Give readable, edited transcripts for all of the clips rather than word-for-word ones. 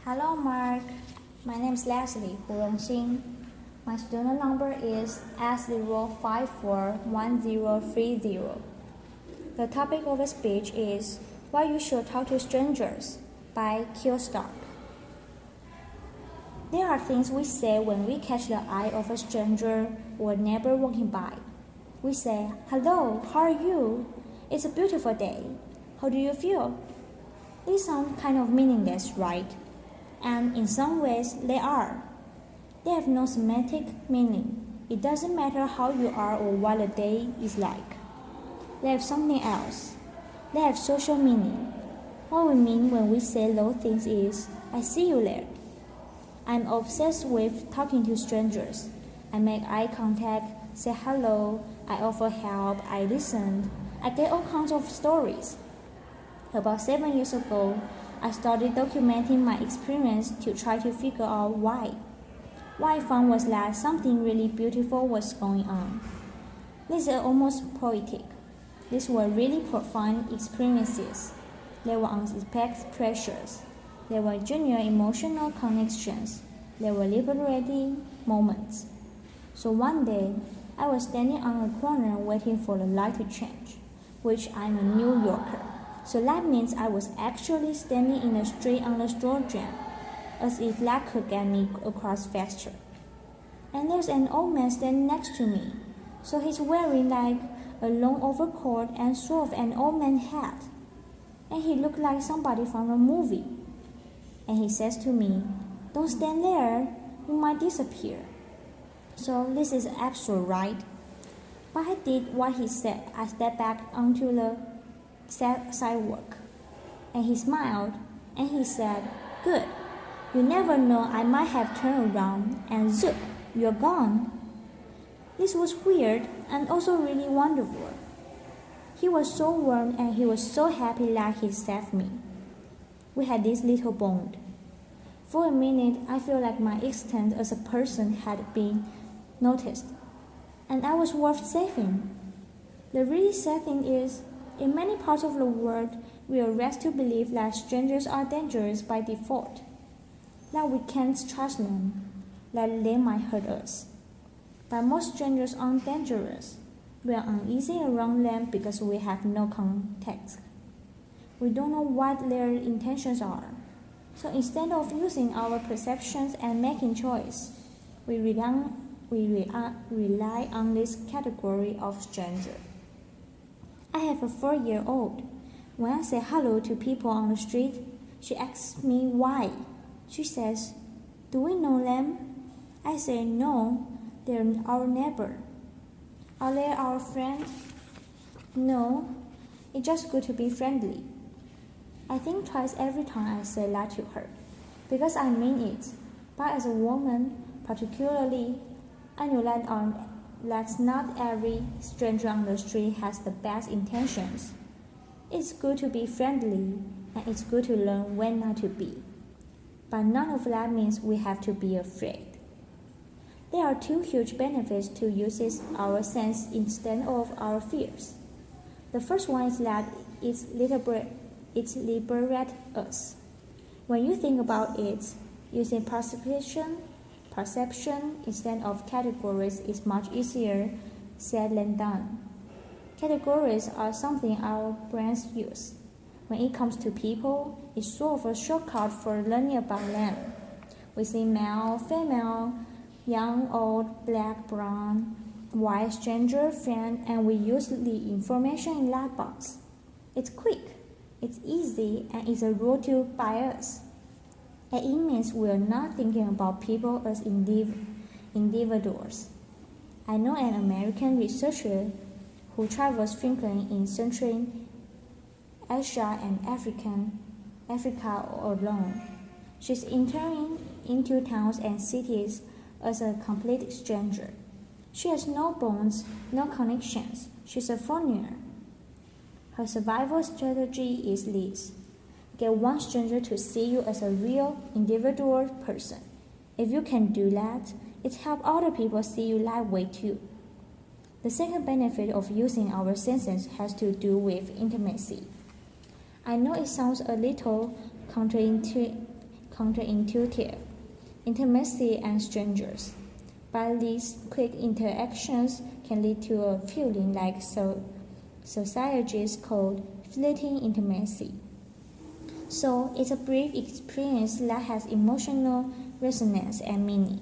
Hello, Mark. My name is Leslie Hu Rongxin. My student number is S0541030. The topic of the speech is Why You Should Talk to Strangers by Kio Stark. There are things we say when we catch the eye of a stranger or neighbor walking by. We say, "Hello, how are you? It's a beautiful day. How do you feel?" These sound kind of meaningless, right? And in some ways, they are. They have no semantic meaning. It doesn't matter how you are or what the day is like. They have something else. They have social meaning. What we mean when we say those things is, "I see you there." I'm obsessed with talking to strangers. I make eye contact, say hello, I offer help, I listen. I get all kinds of stories. About 7 years ago, I started documenting my experience to try to figure out why. What I found was that something really beautiful was going on. These are almost poetic. These were really profound experiences. They were unexpected pressures. They were genuine emotional connections. They were liberating moments. So one day, I was standing on a corner waiting for the light to change, which I'm a New Yorker. So that means I was actually standing in the street on the store jam, as if that could get me across faster. And there's an old man standing next to me. So he's wearing like a long overcoat and sort of an old man hat. And he looked like somebody from a movie. And he says to me, "Don't stand there, you might disappear." So this is absurd, right? But I did what he said. I stepped back onto the sidewalk. And he smiled, and he said, "Good. You never know, I might have turned around, and zoop, you're gone." This was weird and also really wonderful. He was so warm and he was so happy that he saved me. We had this little bond. For a minute, I feel like my existence as a person had been noticed, and I was worth saving. The really sad thing is, in many parts of the world, we are raised to believe that strangers are dangerous by default, that we can't trust them, that they might hurt us. But most strangers aren't dangerous. We are uneasy around them because we have no context. We don't know what their intentions are. So instead of using our perceptions and making choice, we rely on this category of stranger. I have a 4-year-old. When I say hello to people on the street, she asks me why. She says, "Do we know them?" I say, "No, they're our neighbor." "Are they our friend?" "No, it's just good to be friendly." I think twice every time I say that to her, because I mean it. But as a woman, particularly, I know that not every stranger on the street has the best intentions. It's good to be friendly, and it's good to learn when not to be. But none of that means we have to be afraid. There are 2 huge benefits to using our sense instead of our fears. The first one is that it liberates us. When you think about it, using perception instead of categories is much easier said than done. Categories are something our brains use. When it comes to people, it's sort of a shortcut for learning about them. We see male, female, young, old, black, brown, white, stranger, friend, and we use the information in that box. It's quick, it's easy, and it's a rule to bias. And it means we're not thinking about people as individuals. I know an American researcher who travels frequently in Central Asia and Africa alone. She's entering into towns and cities as a complete stranger. She has no bonds, no connections. She's a foreigner. Her survival strategy is this: get one stranger to see you as a real, individual person. If you can do that, it helps other people see you that way too. The second benefit of using our senses has to do with intimacy. I know it sounds a little counterintuitive, counterintuitive, intimacy and strangers. But these quick interactions can lead to a feeling like sociologists call fleeting intimacy. So it's a brief experience that has emotional resonance and meaning.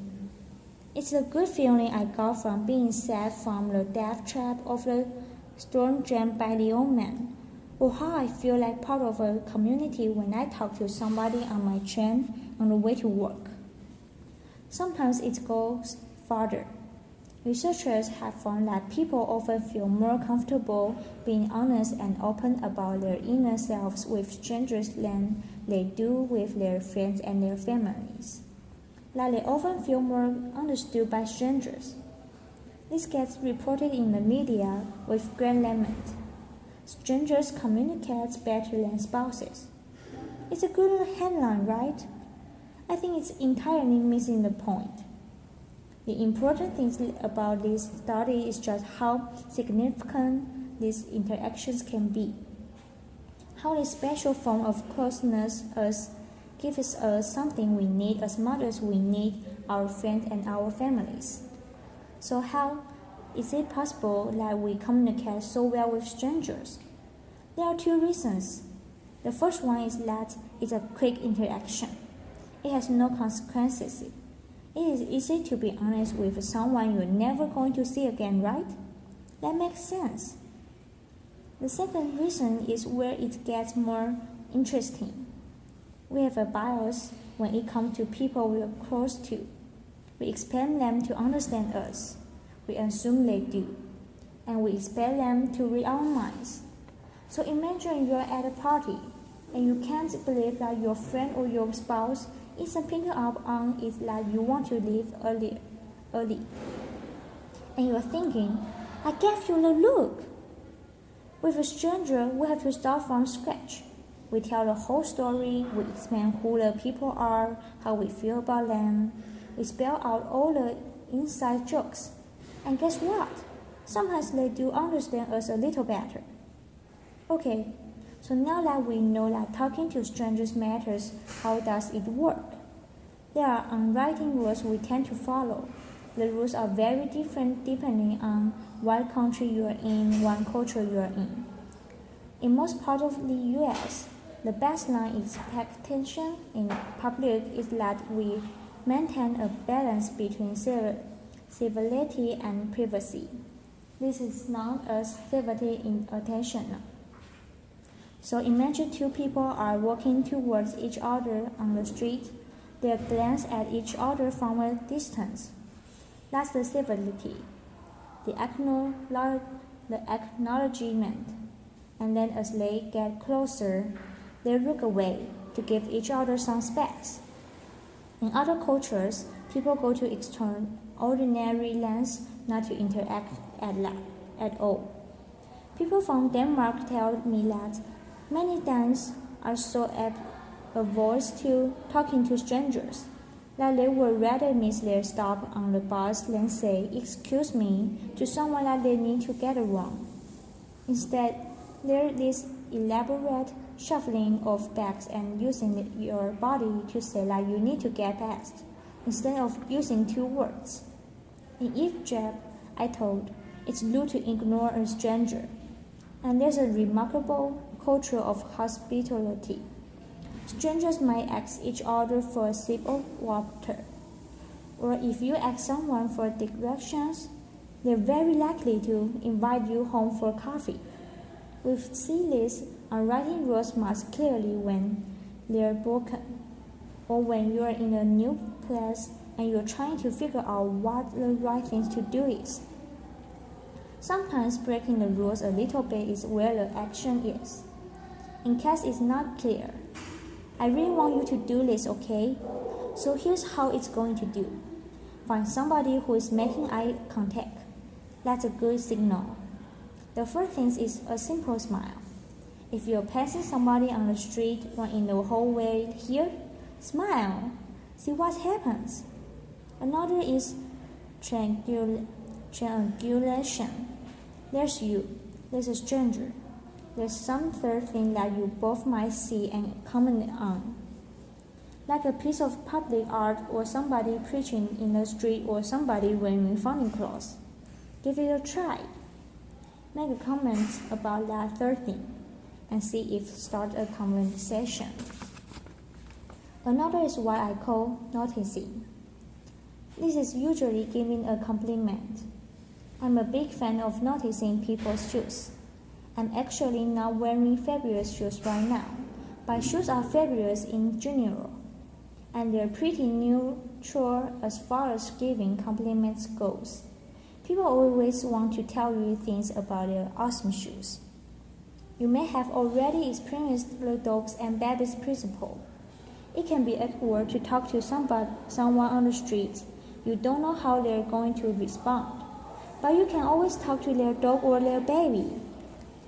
It's a good feeling I got from being saved from the death trap of the storm jammed by the old man, or how I feel like part of a community when I talk to somebody on my train on the way to work. Sometimes it goes farther. Researchers have found that people often feel more comfortable being honest and open about their inner selves with strangers than they do with their friends and their families. That they often feel more understood by strangers. This gets reported in the media with great lament. Strangers communicate better than spouses. It's a good headline, right? I think it's entirely missing the point. The important thing about this study is just how significant these interactions can be. How this special form of closeness gives us something we need as much as we need our friends and our families. So how is it possible that we communicate so well with strangers? There are two reasons. The first one is that it's a quick interaction. It has no consequences. It is easy to be honest with someone you're never going to see again, right? That makes sense. The second reason is where it gets more interesting. We have a bias when it comes to people we are close to. We expect them to understand us. We assume they do. And we expect them to read our minds. So imagine you're at a party and you can't believe that your friend or your spouse isn't picking up on it that you want to leave early. And you're thinking, I gave you the look. With a stranger, we have to start from scratch. We tell the whole story, we explain who the people are, how we feel about them. We spell out all the inside jokes. And guess what? Sometimes they do understand us a little better. Okay, so now that we know that talking to strangers matters, how does it work? There are unwritten rules we tend to follow. The rules are very different depending on what country you are in, what culture you are in. In most parts of the US, the baseline expectation in public is that we maintain a balance between civility and privacy. This is known as civility in attention. So imagine two people are walking towards each other on the street. They glance at each other from a distance. That's the civility, the acknowledgement. And then as they get closer, they look away to give each other some space. In other cultures, people go to extraordinary lengths not to interact at all. People from Denmark tell me that many Danes are so averse to talking to strangers that they would rather miss their stop on the bus than say, "Excuse me," to someone that they need to get around. Instead, there is elaborate shuffling of bags and using your body to say that you need to get past, instead of using two words. In Egypt, I told, it's rude to ignore a stranger. And there's a remarkable culture of hospitality. Strangers might ask each other for a sip of water, or if you ask someone for directions, they're very likely to invite you home for coffee. We see this unwritten rules most clearly when they're broken, or when you're in a new place and you're trying to figure out what the right thing to do is. Sometimes breaking the rules a little bit is where the action is. In case it's not clear, I really want you to do this, okay? So here's how it's going to do. Find somebody who is making eye contact. That's a good signal. The first thing is a simple smile. If you're passing somebody on the street or in the hallway here, smile. See what happens. Another is triangulation. There's you. There's a stranger. There's some third thing that you both might see and comment on. like a piece of public art or somebody preaching in the street or somebody wearing funny clothes. Give it a try. Make a comment about that third thing and see if start a conversation. Another is what I call noticing. This is usually giving a compliment. I'm a big fan of noticing people's shoes. I'm actually not wearing fabulous shoes right now, but shoes are fabulous in general, and they're pretty neutral as far as giving compliments goes. People always want to tell you things about their awesome shoes. You may have already experienced the dogs and babies principle. It can be awkward to talk to someone on the street. You don't know how they're going to respond, but you can always talk to their dog or their baby.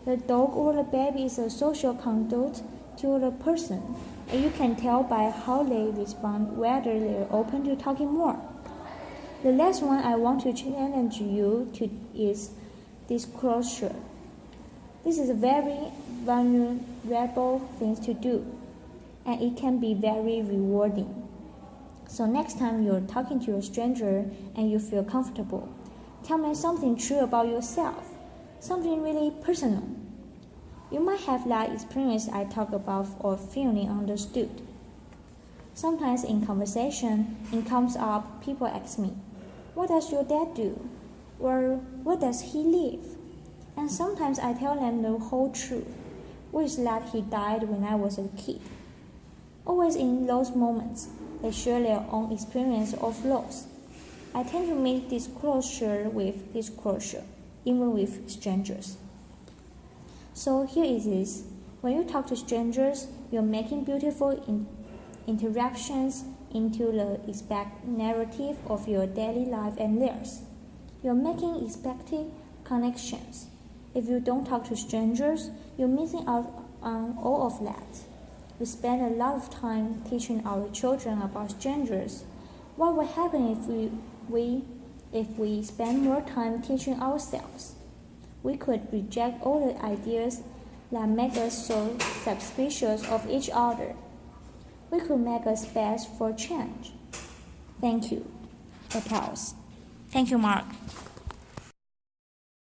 The dog or the baby is a social conduit to the person, and you can tell by how they respond whether they're open to talking more. The last one I want to challenge you to is disclosure. This is a very vulnerable thing to do, and it can be very rewarding. So next time you're talking to a stranger and you feel comfortable, tell me something true about yourself, something really personal. You might have that experience I talk about or feeling understood. Sometimes in conversation, it comes up, people ask me, what does your dad do? Or where does he live? And sometimes I tell them the whole truth, which is that he died when I was a kid. Always in those moments, they share their own experience of loss. I tend to make disclosure with disclosure, even with strangers. So here it is. When you talk to strangers, you're making beautiful interruptions into the expect narrative of your daily life and theirs. You're making expected connections. If you don't talk to strangers, you're missing out on all of that. We spend a lot of time teaching our children about strangers. What would happen if we spend more time teaching ourselves? We could reject all the ideas that make us so suspicious of each other. We could make a space for change. Thank you. Applause. Thank you, Mark.